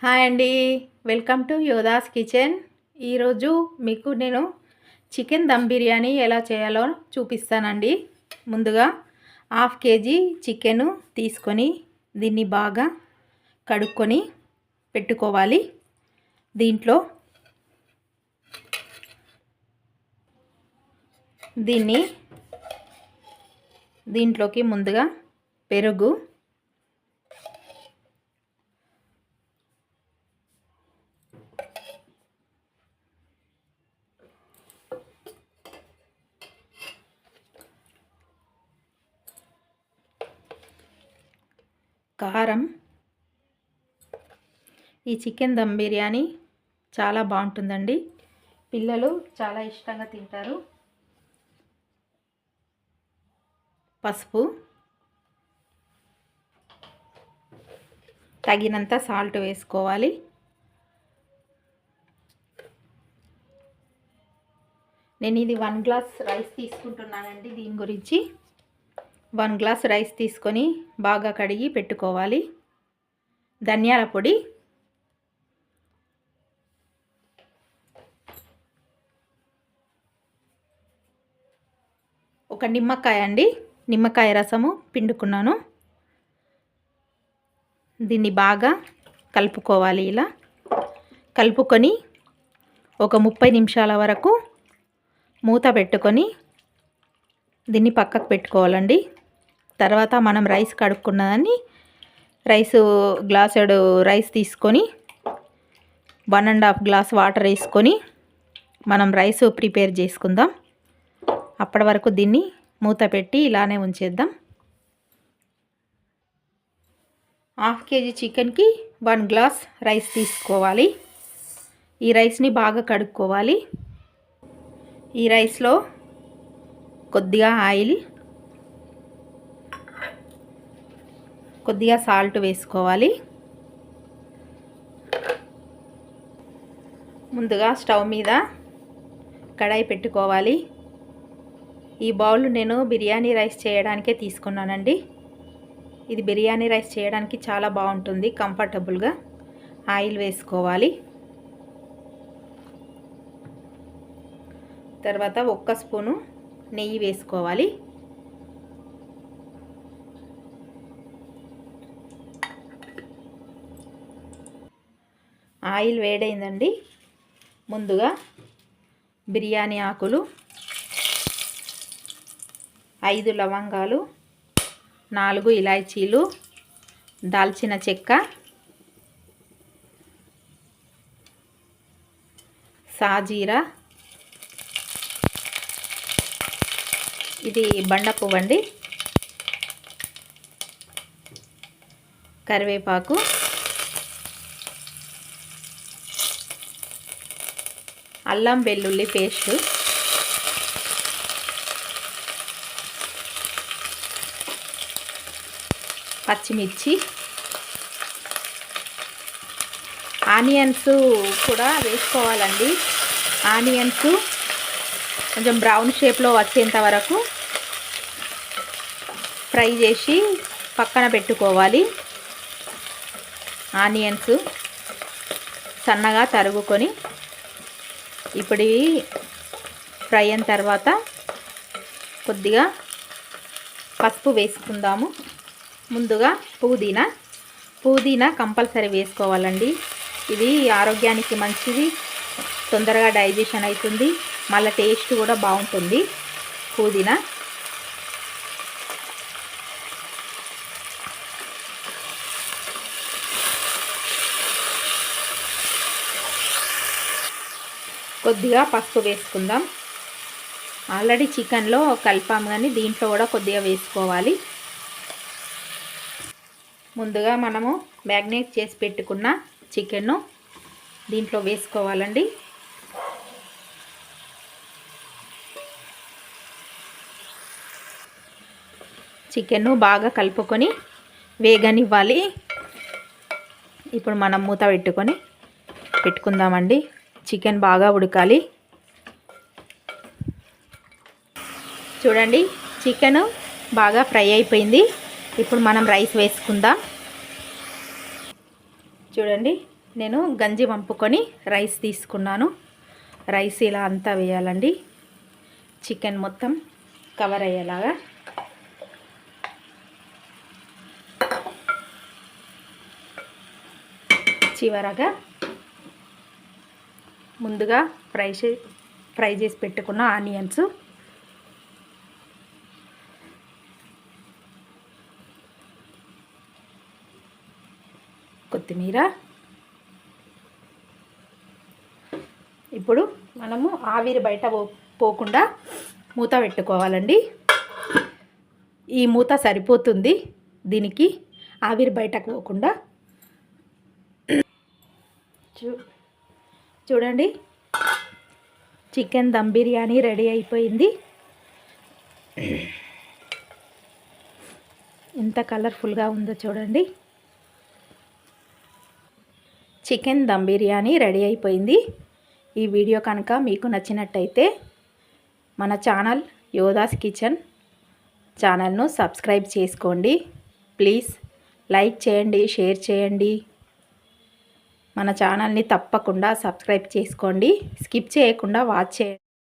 Hi అండి. Welcome to Yoddhas kitchen. ఈరోజు మీకు నేను చికెన్ దమ్ బిర్యానీ ఎలా చేయాలో చూపిస్తానండి. ముందుగా 1/2 kg చికెను తీసుకొని దీన్ని బాగా కడుక్కొని పెట్టుకోవాలి. దీంట్లోకి ముందుగా పెరుగు, కారం. ఈ చికెన్ దమ్ బిర్యానీ చాలా బాగుంటుందండి. పిల్లలు చాలా ఇష్టంగా తింటారు. పసుపు, తగినంత సాల్ట్ వేసుకోవాలి. నేను ఇది 1 గ్లాస్ రైస్ తీసుకుంటున్నానండి. దీని గురించి 1 గ్లాస్ రైస్ తీసుకొని బాగా కడిగి పెట్టుకోవాలి. ధనియాల పొడి, ఒక నిమ్మకాయ అండి, నిమ్మకాయ రసము పిండుకున్నాను. దీన్ని బాగా కలుపుకోవాలి. ఇలా కలుపుకొని ఒక 30 నిమిషాల వరకు మూత పెట్టుకొని దీన్ని పక్కకు పెట్టుకోవాలండి. తర్వాత మనం రైస్ కడుక్కున్నదాన్ని గ్లాసుడు రైస్ తీసుకొని 1.5 గ్లాస్ వాటర్ వేసుకొని మనం రైస్ ప్రిపేర్ చేసుకుందాం. అప్పటి వరకు దీన్ని మూత పెట్టి ఇలానే ఉంచేద్దాం. 1/2 kg చికెన్కి 1 గ్లాస్ రైస్ తీసుకోవాలి. ఈ రైస్ని బాగా కడుక్కోవాలి. ఈ రైస్లో కొద్దిగా ఆయిల్, కొద్దిగా సాల్ట్ వేసుకోవాలి. ముందుగా స్టవ్ మీద కడాయి పెట్టుకోవాలి. ఈ బౌల్ నేను బిర్యానీ రైస్ చేయడానికే తీసుకున్నానండి. ఇది బిర్యానీ రైస్ చేయడానికి చాలా బాగుంటుంది, కంఫర్టబుల్గా. ఆయిల్ వేసుకోవాలి. తర్వాత 1 స్పూను నెయ్యి వేసుకోవాలి. ఆయిల్ వేడైందండి. ముందుగా బిర్యానీ ఆకులు, 5 లవంగాలు, 4 ఇలాచీలు, దాల్చిన చెక్క, సాజీరా, ఇది బండ పువ్వు అండి, కరివేపాకు, అల్లం వెల్లుల్లి పేస్ట్, పచ్చిమిర్చి, ఆనియన్స్ కూడా వేసుకోవాలండి. ఆనియన్స్ కొంచెం బ్రౌన్ షేప్లో వచ్చేంత వరకు ఫ్రై చేసి పక్కన పెట్టుకోవాలి. ఆనియన్స్ సన్నగా తరుగుకొని ఇప్పుడు ఇవి ఫ్రై అయిన తర్వాత కొద్దిగా పసుపు వేసుకుందాము. ముందుగా పుదీనా కంపల్సరీ వేసుకోవాలండి. ఇది ఆరోగ్యానికి మంచిది, తొందరగా డైజెషన్ అవుతుంది, మళ్ళీ టేస్ట్ కూడా బాగుంటుంది. పుదీనా కొద్దిగా పసుపు వేసుకుందాం. ఆల్రెడీ చికెన్లో కలిపాము కానీ దీంట్లో కూడా కొద్దిగా వేసుకోవాలి. ముందుగా మనము మ్యాగ్నేట్ చేసి పెట్టుకున్న చికెన్ను దీంట్లో వేసుకోవాలండి. చికెన్ను బాగా కలుపుకొని వేగనివ్వాలి. ఇప్పుడు మనం మూత పెట్టుకుందామండి. చికెన్ బాగా ఉడకాలి. చూడండి, చికెన్ బాగా ఫ్రై అయిపోయింది. ఇప్పుడు మనం రైస్ వేసుకుందాం. చూడండి, నేను గంజి వంపుకొని రైస్ తీసుకున్నాను. రైస్ ఇలా అంతా వేయాలండి, చికెన్ మొత్తం కవర్ అయ్యేలాగా. చివరగా ముందుగా ఫ్రై చేసి పెట్టుకున్న ఆనియన్స్, కొత్తిమీర. ఇప్పుడు మనము ఆవిరి బయట పోకుండా మూత పెట్టుకోవాలండి. ఈ మూత సరిపోతుంది దీనికి, ఆవిరి బయటకు పోకుండా. చూడండి, చికెన్ దమ్ బిర్యానీ రెడీ అయిపోయింది. ఎంత కలర్ఫుల్గా ఉందో చూడండి. చికెన్ దమ్ బిర్యానీ రెడీ అయిపోయింది. ఈ వీడియో కనుక మీకు నచ్చినట్టయితే మన ఛానల్ యోధాస్ కిచెన్ ఛానల్ను సబ్స్క్రైబ్ చేసుకోండి. ప్లీజ్ లైక్ చేయండి, షేర్ చేయండి. మన ఛానల్ని తప్పకుండా సబ్స్క్రైబ్ చేసుకోండి. స్కిప్ చేయకుండా వాచ్ చేయండి.